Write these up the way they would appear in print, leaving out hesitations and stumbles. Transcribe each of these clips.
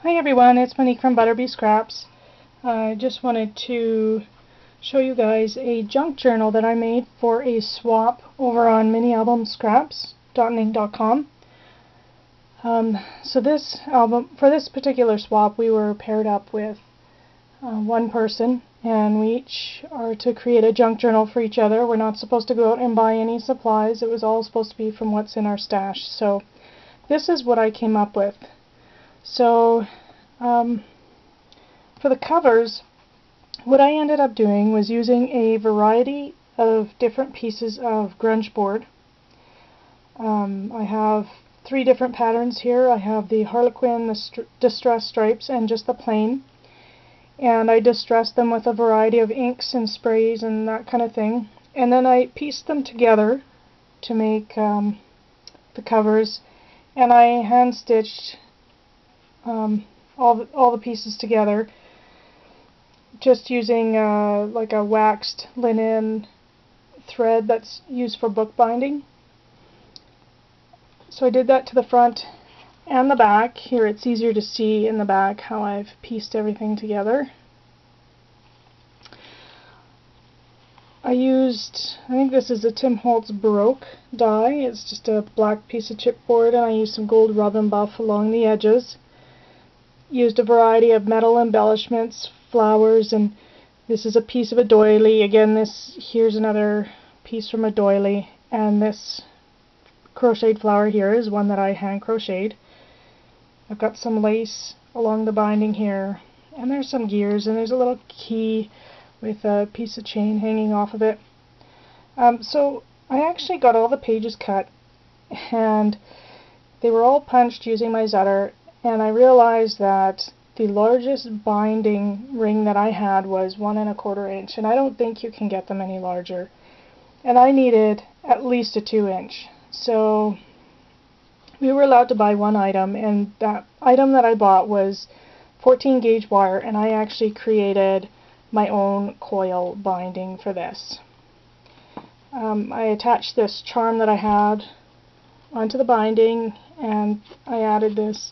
Hi everyone, it's Monique from Butterbee Scraps. I just wanted to show you guys a junk journal that I made for a swap over on minialbumscraps.ning.com. So this album, for this particular swap, we were paired up with one person, and we each are to create a junk journal for each other. We're not supposed to go out and buy any supplies. It was all supposed to be from what's in our stash. So this is what I came up with. So for the covers, what I ended up doing was using a variety of different pieces of grunge board. I have 3 different patterns here. I have the Harlequin, the distressed stripes, and just the plain. And I distressed them with a variety of inks and sprays and that kind of thing. And then I pieced them together to make the covers, and I hand stitched all the pieces together, just using like a waxed linen thread that's used for bookbinding. So I did that to the front and the back. Here it's easier to see in the back how I've pieced everything together. I think this is a Tim Holtz Baroque die. It's just a black piece of chipboard, and I used some gold rub and buff along the edges. Used a variety of metal embellishments, flowers, and this is a piece of a doily. Again, here's another piece from a doily, and this crocheted flower here is one that I hand crocheted. I've got some lace along the binding here, and there's some gears, and there's a little key with a piece of chain hanging off of it. So I actually got all the pages cut, and they were all punched using my Zetter, and I realized that the largest binding ring that I had was 1 1/4 inch, and I don't think you can get them any larger. And I needed at least a 2 inch. So we were allowed to buy one item, and that item that I bought was 14 gauge wire, and I actually created my own coil binding for this. I attached this charm that I had onto the binding, and I added this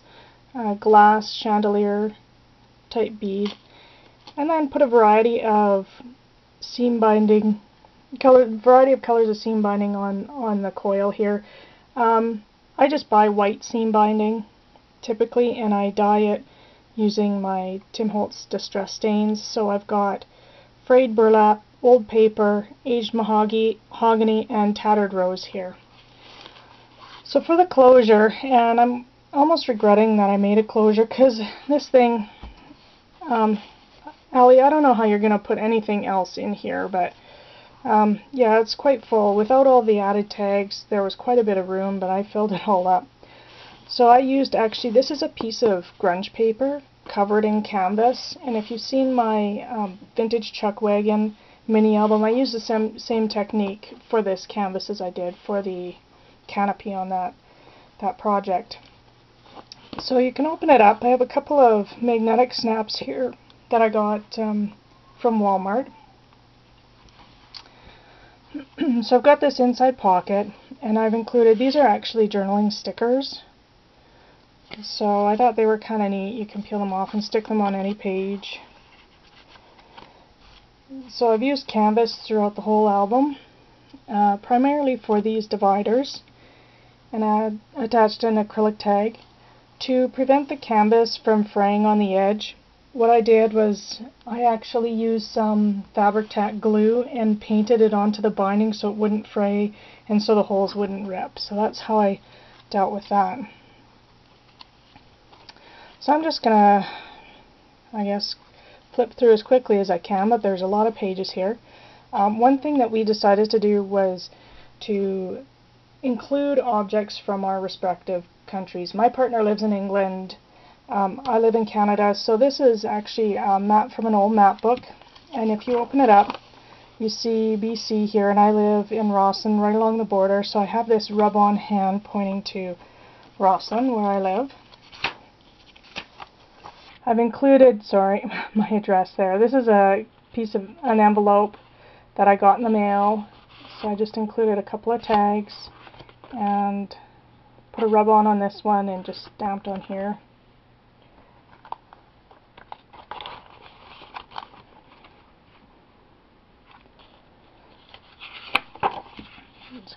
glass chandelier type bead, and then put a variety of seam binding, variety of colors of seam binding on the coil here. I just buy white seam binding typically, and I dye it using my Tim Holtz Distress Stains. So I've got frayed burlap, old paper, aged mahogany, and tattered rose here. So for the closure, and I'm almost regretting that I made a closure, because this thing, Allie, I don't know how you're going to put anything else in here, but yeah, it's quite full. Without all the added tags, there was quite a bit of room, but I filled it all up. So I used, actually, this is a piece of grunge paper covered in canvas, and if you've seen my vintage Chuck Wagon mini album, I used the same technique for this canvas as I did for the canopy on that project. So you can open it up. I have a couple of magnetic snaps here that I got from Walmart. So I've got this inside pocket, and I've included, these are actually journaling stickers. So I thought they were kind of neat. You can peel them off and stick them on any page. So I've used canvas throughout the whole album, primarily for these dividers, and I attached an acrylic tag. To prevent the canvas from fraying on the edge, what I did was I actually used some fabric tack glue and painted it onto the binding so it wouldn't fray and so the holes wouldn't rip. So that's how I dealt with that. So I'm just going to, I guess, flip through as quickly as I can, but there's a lot of pages here. One thing that we decided to do was to include objects from our respective countries. My partner lives in England. I live in Canada, so this is actually a map from an old map book, and if you open it up, you see BC here, and I live in Rosslyn, right along the border, so I have this rub-on hand pointing to Rosslyn, where I live. I've included, sorry, my address there. This is a piece of an envelope that I got in the mail, so I just included a couple of tags and put a rub-on this one and just stamped on here.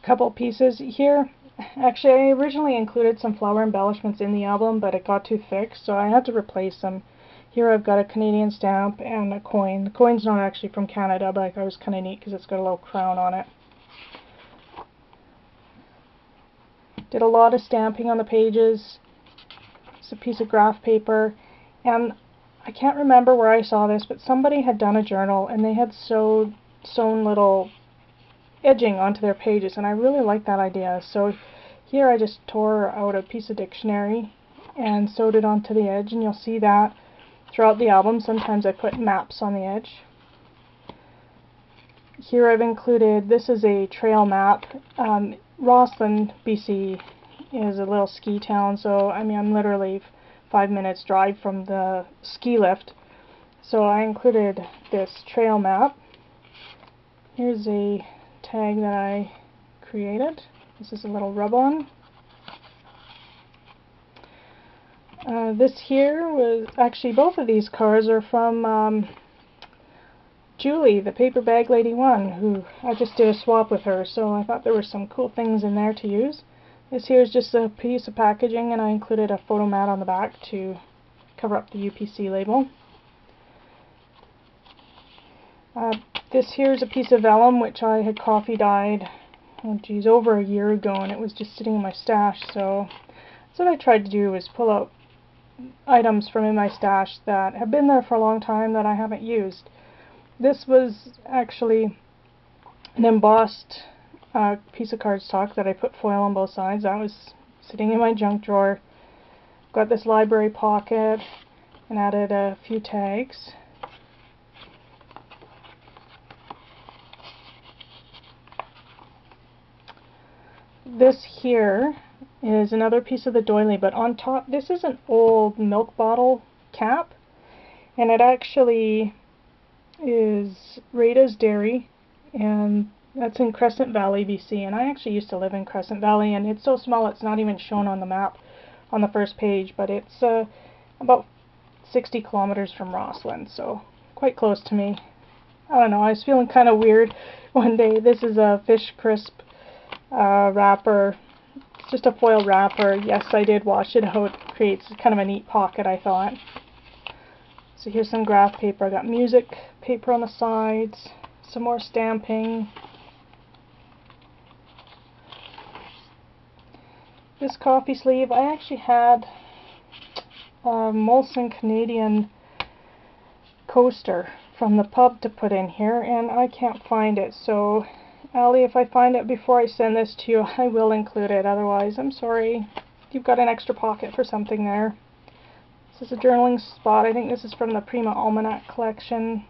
couple pieces here. Actually, I originally included some flower embellishments in the album, but it got too thick, so I had to replace them. Here I've got a Canadian stamp and a coin. The coin's not actually from Canada, but I thought it was kind of neat because it's got a little crown on it. Did a lot of stamping on the pages. It's a piece of graph paper, and I can't remember where I saw this, but somebody had done a journal and they had sewn little edging onto their pages, and I really like that idea. So here I just tore out a piece of dictionary and sewed it onto the edge, and you'll see that throughout the album. Sometimes I put maps on the edge. Here I've included, this is a trail map. Rossland, BC is a little ski town, so I mean I'm literally 5 minutes drive from the ski lift. So I included this trail map. Here's a tag that I created. This is a little rub-on. This here was actually, both of these cards are from Julie, the Paper Bag Lady 1, who I just did a swap with her, so I thought there were some cool things in there to use. This here is just a piece of packaging, and I included a photo mat on the back to cover up the UPC label. This here is a piece of vellum which I had coffee dyed, oh geez, over a year ago, and it was just sitting in my stash, so that's what I tried to do, was pull out items from in my stash that have been there for a long time that I haven't used. This was actually an embossed piece of cardstock that I put foil on both sides. That was sitting in my junk drawer. Got this library pocket and added a few tags. This here is another piece of the doily, but on top, this is an old milk bottle cap, and it actually is Rita's Dairy, and that's in Crescent Valley, BC, and I actually used to live in Crescent Valley, and it's so small it's not even shown on the map on the first page, but it's about 60 kilometers from Rossland, so quite close to me. I don't know, I was feeling kind of weird one day. This is a Fish Crisp wrapper. It's just a foil wrapper. Yes, I did wash it out. It creates kind of a neat pocket, I thought. So here's some graph paper. I got music paper on the sides, some more stamping. This coffee sleeve, I actually had a Molson Canadian coaster from the pub to put in here, and I can't find it. So, Ali, if I find it before I send this to you, I will include it. Otherwise, I'm sorry. You've got an extra pocket for something there. This is a journaling spot. I think this is from the Prima Almanac collection.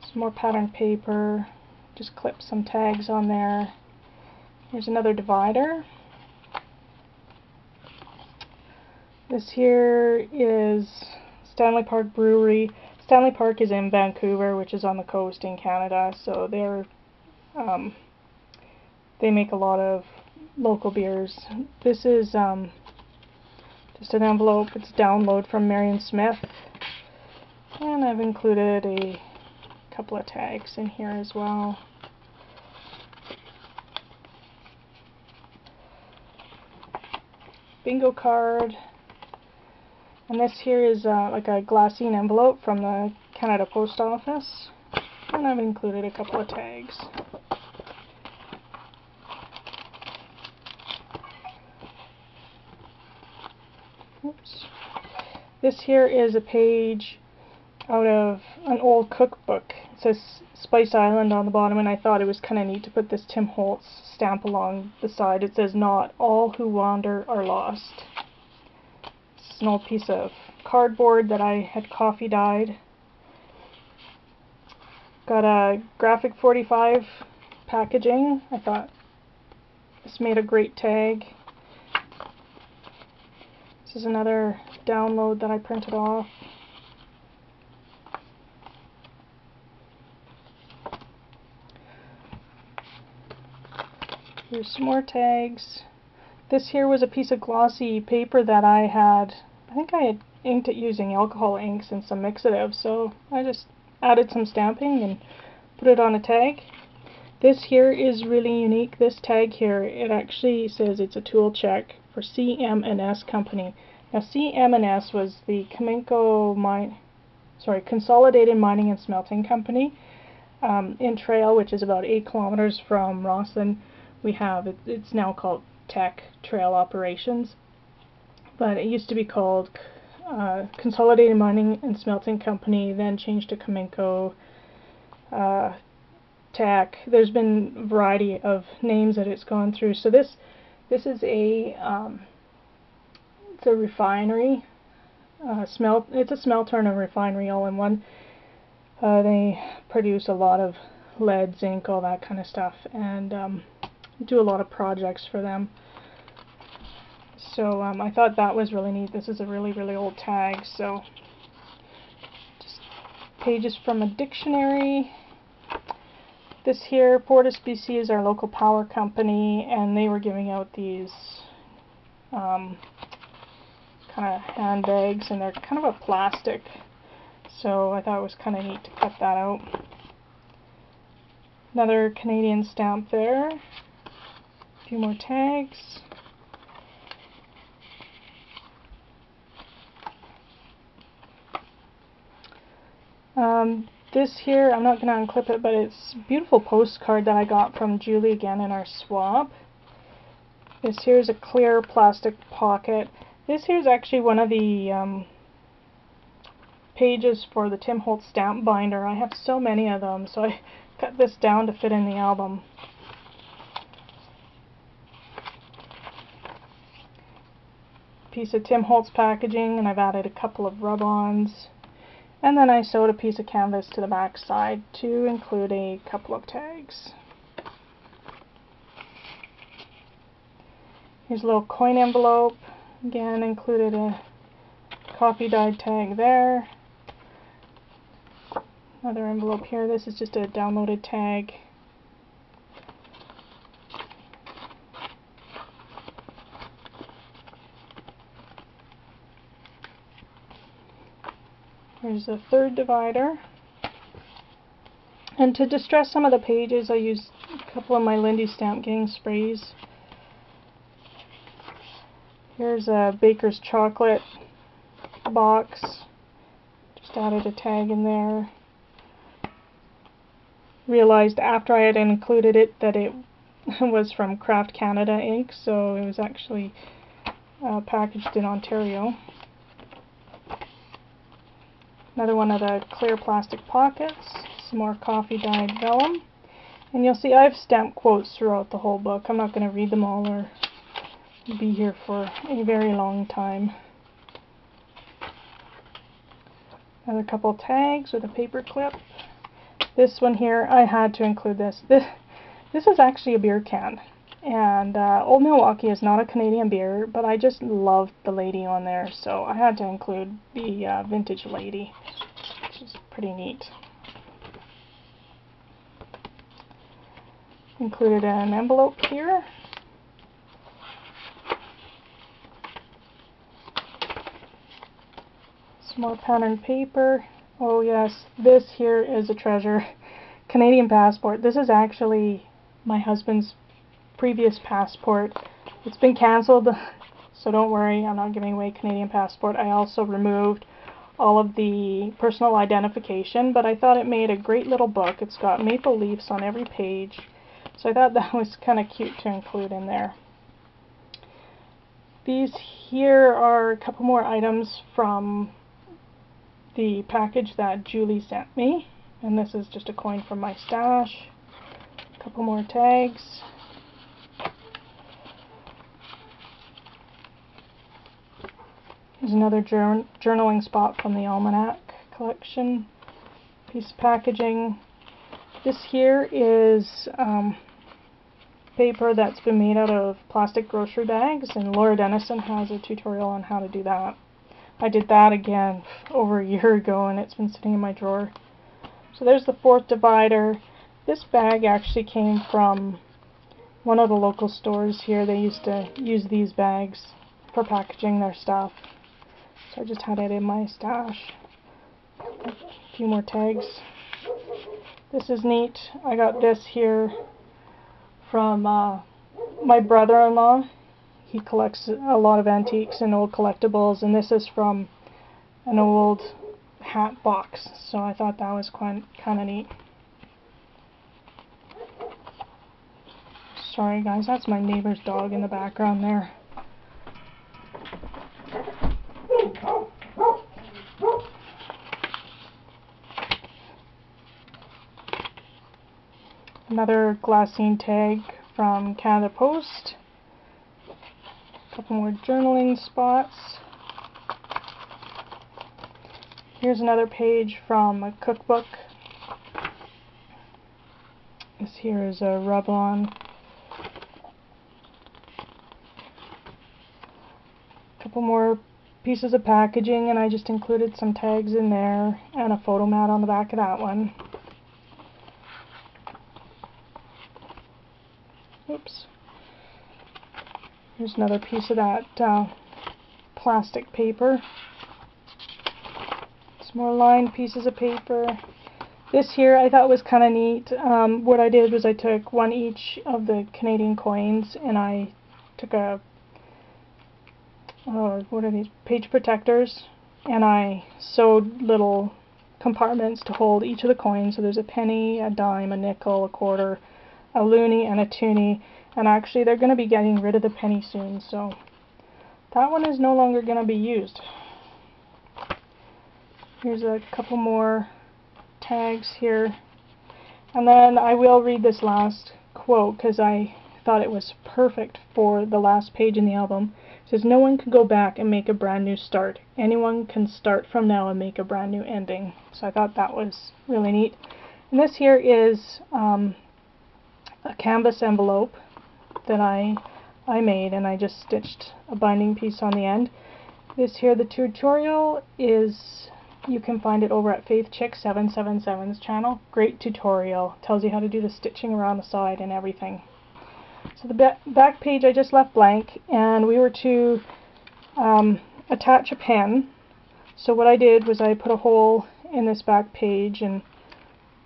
Some more patterned paper. Just clip some tags on there. Here's another divider. This here is Stanley Park Brewery. Stanley Park is in Vancouver, which is on the coast in Canada, so they make a lot of local beers. This is just an envelope. It's a download from Marion Smith, and I've included a couple of tags in here as well. Bingo card, and this here is like a glassine envelope from the Canada Post Office, and I've included a couple of tags. Oops. This here is a page out of an old cookbook. It says Spice Island on the bottom, and I thought it was kind of neat to put this Tim Holtz stamp along the side. It says, "Not all who wander are lost." It's an old piece of cardboard that I had coffee dyed. Got a graphic 45 packaging. I thought this made a great tag. This is another download that I printed off. Here's some more tags. This here was a piece of glossy paper that I think I had inked it using alcohol inks and some mixative, so I just added some stamping and put it on a tag. This here is really unique. This tag here, it actually says it's a tool check for CM&S Company. Now CM&S was the Consolidated Mining and Smelting Company. In Trail, which is about 8 kilometers from Rawson, we have, it's now called Tech Trail Operations, but it used to be called Consolidated Mining and Smelting Company, then changed to Cominco Tech. There's been a variety of names that it's gone through. So this is it's a refinery, it's a smelter and a refinery all in one. They produce a lot of lead, zinc, all that kind of stuff, and do a lot of projects for them. So I thought that was really neat. This is a really, really old tag. So just pages from a dictionary. This here, Fortis BC, is our local power company, and they were giving out these kind of handbags, and they're kind of a plastic. So I thought it was kind of neat to cut that out. Another Canadian stamp there. A few more tags. This here, I'm not going to unclip it, but it's a beautiful postcard that I got from Julie again in our swap. This here is a clear plastic pocket. This here is actually one of the pages for the Tim Holtz stamp binder. I have so many of them, so I cut this down to fit in the album. Piece of Tim Holtz packaging, and I've added a couple of rub-ons. And then I sewed a piece of canvas to the back side to include a couple of tags. Here's a little coin envelope. Again, included a coffee dyed tag there. Another envelope here. This is just a downloaded tag. Here's a third divider. And to distress some of the pages, I used a couple of my Lindy Stamp Gang sprays. Here's a Baker's chocolate box. Just added a tag in there. Realized after I had included it that it was from Craft Canada Inc., so it was actually packaged in Ontario. Another one of the clear plastic pockets, some more coffee dyed vellum, and you'll see I've stamped quotes throughout the whole book. I'm not going to read them all or be here for a very long time. Another couple tags with a paper clip. This one here, I had to include this. This is actually a beer can, and Old Milwaukee is not a Canadian beer, but I just loved the lady on there, so I had to include the vintage lady, which is pretty neat. Included an envelope here. Some more patterned paper. Oh yes, this here is a treasure. Canadian passport. This is actually my husband's previous passport. It's been cancelled, so don't worry, I'm not giving away Canadian passport. I also removed all of the personal identification, but I thought it made a great little book. It's got maple leaves on every page, so I thought that was kind of cute to include in there. These here are a couple more items from the package that Julie sent me, and this is just a coin from my stash. A couple more tags. There's another journaling spot from the Almanac collection. Piece of packaging. This here is paper that's been made out of plastic grocery bags, and Laura Dennison has a tutorial on how to do that. I did that again over a year ago, and it's been sitting in my drawer. So there's the fourth divider. This bag actually came from one of the local stores here. They used to use these bags for packaging their stuff. So I just had it in my stash. A few more tags. This is neat. I got this here from my brother-in-law. He collects a lot of antiques and old collectibles, and this is from an old hat box, so I thought that was kind of neat. Sorry guys, that's my neighbor's dog in the background there. Another glassine tag from Canada Post. A couple more journaling spots. Here's another page from a cookbook. This here is a rub-on. A couple more pieces of packaging, and I just included some tags in there and a photo mat on the back of that one. Oops. Here's another piece of that plastic paper. Some more lined pieces of paper. This here I thought was kind of neat. What I did was I took one each of the Canadian coins, and I took a what are these, page protectors, and I sewed little compartments to hold each of the coins. So there's a penny, a dime, a nickel, a quarter, a loonie, and a toonie. And actually they're going to be getting rid of the penny soon, so that one is no longer going to be used. Here's a couple more tags here, and then I will read this last quote because I thought it was perfect for the last page in the album. It says, "No one can go back and make a brand new start. Anyone can start from now and make a brand new ending." So I thought that was really neat. And this here is a canvas envelope that I made, and I just stitched a binding piece on the end. This here, the tutorial, is, you can find it over at Faith Chick 777's channel. Great tutorial. Tells you how to do the stitching around the side and everything. So the back page I just left blank, and we were to attach a pen. So what I did was I put a hole in this back page and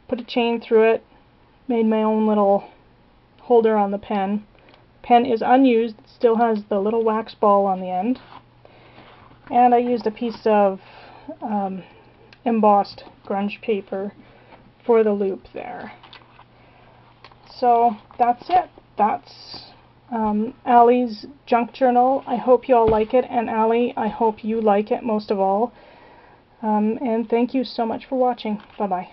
put a chain through it, made my own little holder on the pen. Pen is unused, it still has the little wax ball on the end, and I used a piece of embossed grunge paper for the loop there. So that's it. That's Allie's junk journal. I hope you all like it, and Allie, I hope you like it most of all. And thank you so much for watching. Bye bye.